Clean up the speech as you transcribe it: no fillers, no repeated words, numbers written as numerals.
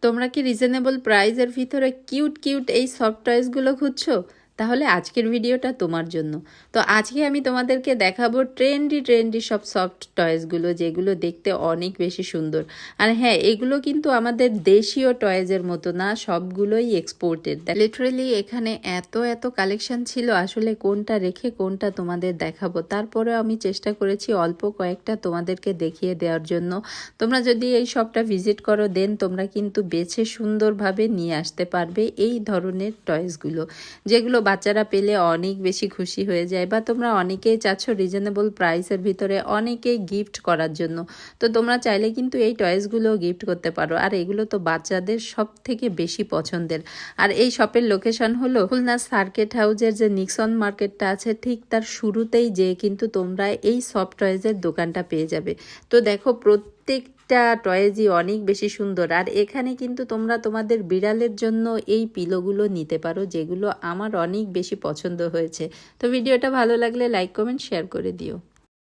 তোমরা কি রিজনেবল প্রাইসের ভিতরে কিউট কিউট এই সফট টয়েসগুলো খুঁজছো? তাহলে আজকের ভিডিওটা তোমার জন্য। তো আজকে আমি তোমাদেরকে দেখাবো ট্রেন্ডি ট্রেন্ডি সব সফট টয়েসগুলো, যেগুলো দেখতে অনেক বেশি সুন্দর। আর হ্যাঁ, এগুলো কিন্তু আমাদের দেশীয় টয়েজের মতো না, সবগুলোই এক্সপোর্টেড। লিটারেলি এখানে এত এত কালেকশন ছিল, আসলে কোনটা রেখে কোনটা তোমাদের দেখাবো। তারপরেও আমি চেষ্টা করেছি অল্প কয়েকটা তোমাদেরকে দেখিয়ে দেওয়ার জন্য। তোমরা যদি এই শপটা ভিজিট করো, দেন তোমরা কিন্তু বেছে সুন্দরভাবে নিয়ে আসতে পারবে এই ধরনের টয়েসগুলো, যেগুলো বাচ্চারা পেলে অনেক বেশি খুশি হয়ে যায়। বা তোমরা অনেকেই চাচ্ছ রিজনেবল প্রাইসের ভিতরে অনেকেই গিফট করার জন্য, তো তোমরা চাইলে কিন্তু এই টয়েসগুলো গিফট করতে পারো। আর এগুলো তো বাচ্চাদের সব থেকে বেশি পছন্দের। আর এই শপের লোকেশন হলো খুলনা সার্কিট হাউসের যে নিক্সন মার্কেটটা আছে, ঠিক তার শুরুতেই যে কিন্তু তোমরা এই সফট টয়েসের দোকানটা পেয়ে যাবে। তো দেখো, প্রত্যেকটা টয়েজই অনেক বেশি সুন্দর। আর এখানে কিন্তু তোমরা তোমাদের বিড়ালের জন্য এই পিলোগুলো নিতে পারো, যেগুলো আমার অনেক বেশি পছন্দ হয়েছে। তো ভিডিওটা ভালো লাগলে লাইক কমেন্ট শেয়ার করে দিও।